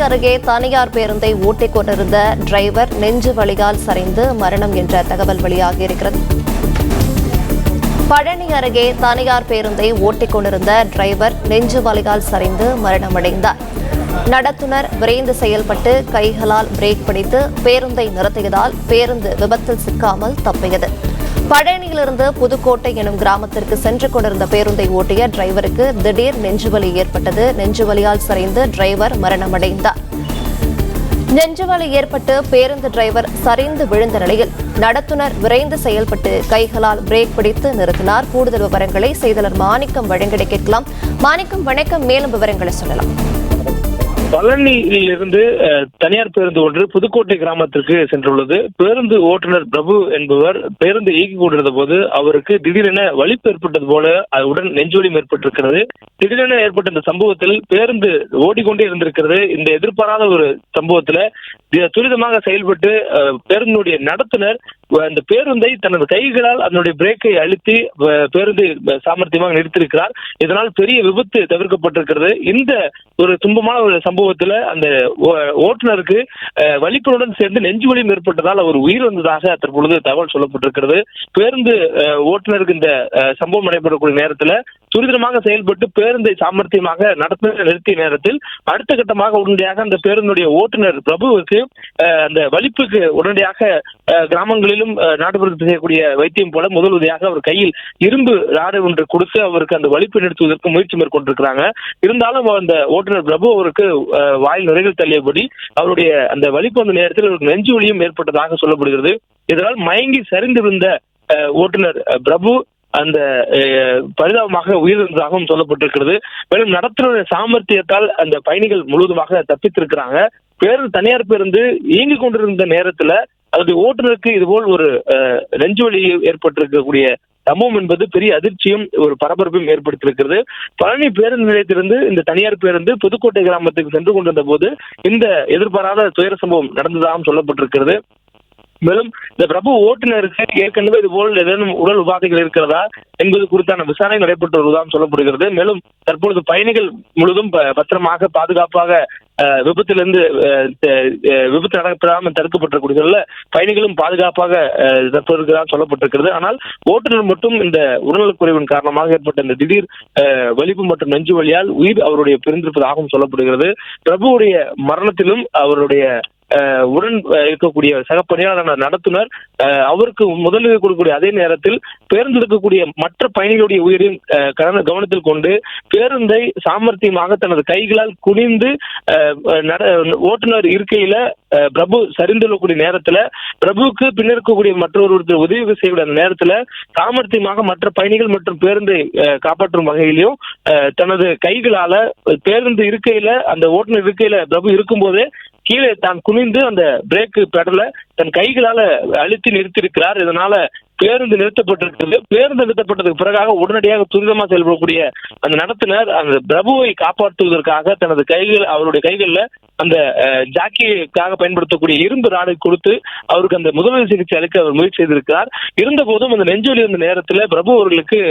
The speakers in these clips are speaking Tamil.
அருகே தனியார் பேருந்தை ஓட்டிக் கொண்டிருந்த டிரைவர் நெஞ்சு வலியால் சரிந்து மரணம் என்ற தகவல் வெளியாகியிருக்கிறது. பழனி அருகே தனியார் பேருந்தை ஓட்டிக் கொண்டிருந்த டிரைவர் நெஞ்சு வலியால் சரிந்து மரணமடைந்தார். நடத்துனர் விரைந்து செயல்பட்டு கைகளால் பிரேக் பிடித்து பேருந்தை நிறுத்தியதால் பேருந்து விபத்தில் சிக்காமல் தப்பியது. பழனியிலிருந்து புதுக்கோட்டை எனும் கிராமத்திற்கு சென்று கொண்டிருந்த பேருந்தை ஓட்டிய டிரைவருக்கு திடீர் நெஞ்சுவலி ஏற்பட்டது. நெஞ்சுவலியால் சரிந்து டிரைவர் மரணமடைந்தார். நெஞ்சுவலி ஏற்பட்டு பேருந்து டிரைவர் சரிந்து விழுந்த நிலையில் நடத்துனர் விரைந்து செயல்பட்டு கைகளால் பிரேக் பிடித்து நிறுத்தினார். கூடுதல் விவரங்களை செய்தியாளர் மாணிக்கம் வழங்கிட கேட்கலாம். மாணிக்கம், வணக்கம். மேலும் விவரங்களை சொல்லலாம். பழனியிலிருந்து தனியார் பேருந்து ஒன்று புதுக்கோட்டை கிராமத்திற்கு சென்றுள்ளது. பேருந்து ஓட்டுநர் பிரபு என்பவர் பேருந்து இயக்கிக் கொண்டிருந்த போது அவருக்கு திடீரென வலிப்பு ஏற்பட்டது போல உடன் நெஞ்சுவலியும் ஏற்பட்டிருக்கிறது. திடீரென ஏற்பட்ட இந்த சம்பவத்தில் பேருந்து ஓடிக்கொண்டே இருந்திருக்கிறது. இந்த எதிர்பாராத ஒரு சம்பவத்துல துரிதமாக செயல்பட்டு பேருந்துடைய நடத்துனர் அந்த பேருந்தை தனது கைகளால் அதனுடைய பிரேக்கை அழுத்தி பேருந்தை சாமர்த்தியமாக நிறுத்தியிருக்கிறார். இதனால் பெரிய விபத்து தவிர்க்கப்பட்டிருக்கிறது. இந்த ஒரு துன்பமான ஒரு சம்பவத்துல அந்த ஓட்டுநருக்கு வலிப்புடன் சேர்ந்து நெஞ்சு வலியும் ஏற்பட்டதால் அவர் உயிர் வந்ததாக தற்பொழுது தகவல் சொல்லப்பட்டிருக்கிறது. பேருந்து ஓட்டுநருக்கு இந்த சம்பவம் நடைபெறக்கூடிய நேரத்தில் துரிதமாக செயல்பட்டு பேருந்தை சாமர்த்தியமாக நடத்துனர் நிறுத்திய நேரத்தில் அடுத்த கட்டமாக உடனடியாக அந்த பேருந்துடைய ஓட்டுநர் பிரபுவுக்கு அந்த வலிப்புக்கு உடனடியாக கிராமங்களிலும் நாட்டுப்புறத்தில் செய்யக்கூடிய வைத்தியம் போல முதல் உதவியாக அவர் கையில் இரும்பு ராடு ஒன்று கொடுத்து அவருக்கு அந்த வலிப்பை நிறுத்துவதற்கு முயற்சி மேற்கொண்டிருக்கிறாங்க. இருந்தாலும் அந்த ஓட்டுநர் பிரபு அவருக்கு வாயில் நுரைகள் தள்ளியபடி அவருடைய அந்த வலிப்பு அந்த நேரத்தில் அவருக்கு நெஞ்சு வலியும் ஏற்பட்டதாக சொல்லப்படுகிறது. இதனால் மயங்கி சரிந்திருந்த ஓட்டுநர் பிரபு அந்த பரிதாபமாக உயிரிழந்ததாகவும் சொல்லப்பட்டிருக்கிறது. மேலும் நடத்துனர் சாமர்த்தியத்தால் அந்த பயணிகள் முழுவதுமாக தப்பித்திருக்கிறாங்க. தனியார் பேருந்து இயங்கிக் கொண்டிருந்த நேரத்துல அதனுடைய ஓட்டுநருக்கு இதுபோல் ஒரு நெஞ்சுவலி ஏற்பட்டிருக்கக்கூடிய சம்பவம் என்பது பெரிய அதிர்ச்சியும் ஒரு பரபரப்பையும் ஏற்படுத்தியிருக்கிறது. பழனி பேருந்து நிலையத்திலிருந்து இந்த தனியார் பேருந்து புதுக்கோட்டை கிராமத்துக்கு சென்று கொண்டிருந்த போது இந்த எதிர்பாராத துயர சம்பவம் நடந்ததாகவும் சொல்லப்பட்டிருக்கிறது. மேலும் இந்த பிரபு ஓட்டுநருக்கு ஏற்கனவே இதுபோல் ஏதேனும் உடல் உபாதைகள் இருக்கிறதா என்பது குறித்தான விசாரணை நடைபெற்று வருவதாகவும் சொல்லப்படுகிறது. மேலும் தற்பொழுது பயணிகள் முழுவதும் பத்திரமாக பாதுகாப்பாக விபத்திலிருந்து விபத்து நடப்படாமல் தடுக்கப்பட்டிருக்கூடிய சூழல்ல பயணிகளும் பாதுகாப்பாக தற்போது சொல்லப்பட்டிருக்கிறது. ஆனால் ஓட்டுநர் மட்டும் இந்த உடல்நலக் குறைவின் காரணமாக ஏற்பட்ட இந்த திடீர் வலிப்பு மற்றும் நெஞ்சு வலியால் உயிர் அவருடைய பிரிந்திருப்பதாகவும் சொல்லப்படுகிறது. பிரபுவுடைய மரணத்திலும் அவருடைய உடன் இருக்கக்கூடிய சக பணியாளரான நடத்துனர் அவருக்கு முதலில் கொடுக்கக்கூடிய அதே நேரத்தில் பேருந்து இருக்கக்கூடிய மற்ற பயணிகளுடைய உயிரையும் கவனத்தில் கொண்டு பேருந்தை சாமர்த்தியமாக தனது கைகளால் குனிந்து ஓட்டுநர் இருக்கையில பிரபு சரிந்துள்ளக்கூடிய நேரத்துல பிரபுவுக்கு பின்னர் இருக்கக்கூடிய மற்றொருத்தர் உதவி செய்யக்கூடிய அந்த நேரத்துல சாமர்த்தியமாக மற்ற பயணிகள் மற்றும் பேருந்தை காப்பாற்றும் வகையிலையும் தனது கைகளால பேருந்து இருக்கையில அந்த ஓட்டுநர் இருக்கையில பிரபு இருக்கும் போதே கீழே தான் குனிந்து அந்த பிரேக் பெடல தன் கைகளால அழுத்தி நிறுத்தியிருக்கிறார். இதனால பேருந்து நிறுத்தப்பட்டிருக்கிறது. பேருந்து நிறுத்தப்பட்டதுக்கு பிறகாக உடனடியாக துரிதமாக செயல்படக்கூடிய அந்த நடத்துனர் அந்த பிரபுவை காப்பாற்றுவதற்காக தனது கைகள் அவருடைய கைகள்ல அந்த ஜாக்கிக்காக பயன்படுத்தக்கூடிய இரும்பு ராடை கொடுத்து அவருக்கு அந்த முதலுதவி சிகிச்சை அளிக்க அவர் முயற்சி செய்திருக்கிறார். இருந்த போதும் அந்த நெஞ்சொலி வந்த நேரத்தில் பிரபு அவர்களுக்கு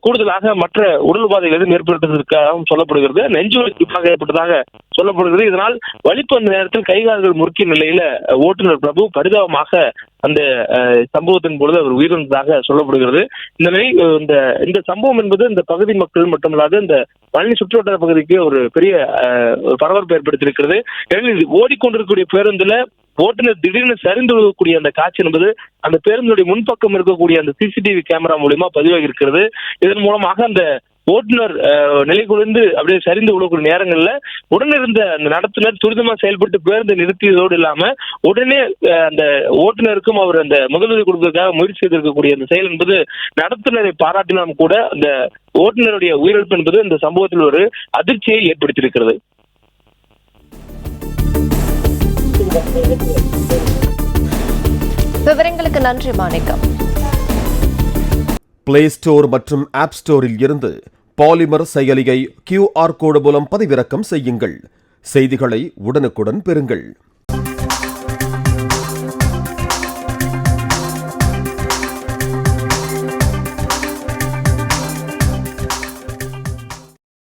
கூடுதலாக மற்ற உடல் உபாதைகள் எதுவும் ஏற்படுத்ததற்காகவும் சொல்லப்படுகிறது. நெஞ்சொலி குறிப்பாக ஏற்பட்டதாக சொல்லப்படுகிறது. இதனால் வலிப்பு அந்த நேரத்தில் கைகால்கள் முறுக்கிய நிலையில ஓட்டுநர் பிரபு பரிதாபமாக அந்த சம்பவத்தின் பொழுது அவர் உயிரிழந்ததாக சொல்லப்படுகிறது. இந்த சம்பவம் என்பது இந்த பகுதி மக்கள் மட்டுமல்லாது இந்த பழனி சுற்றுவட்டார பகுதிக்கு ஒரு பெரிய பரபரப்பு ஏற்படுத்தியிருக்கிறது. ஓடிக்கொண்டிருக்கக்கூடிய பேருந்துல ஓட்டுநர் திடீர்னு சரிந்து விழக்கூடிய அந்த காட்சி என்பது அந்த பேருந்துடைய முன்பக்கம் இருக்கக்கூடிய அந்த சிசிடிவி கேமரா மூலமா பதிவாகி இருக்கிறது. இதன் மூலமாக அந்த ஓட்டுநர் நிலை குறைந்து அப்படியே சரிந்து விடக்கூடிய நேரங்கள்ல உடனிருந்த அந்த நடத்துனர் துரிதமா செயல்பட்டு பேருந்து நிறுத்தியதோடு இல்லாம உடனே அந்த ஓட்டுநருக்கும் அவர் அந்த முதலுதவி கொடுப்பதற்காக முயற்சி செய்திருக்கக்கூடிய அந்த செயல் என்பது நடத்துனரை பாராட்டினாலும் கூட அந்த ஓட்டுநருடைய உயிரிழப்பு என்பது இந்த சம்பவத்தில் ஒரு அதிர்ச்சியை ஏற்படுத்தியிருக்கிறது. விவரங்களுக்கு நன்றி மாணிக்கம். பிளே ஸ்டோர் மற்றும் ஆப் ஸ்டோரில் இருந்து பாலிமர் செயலியை QR கோடு மூலம் பதிவிறக்கம் செய்யுங்கள். செய்திகளை உடனுக்குடன் பெறுங்கள்.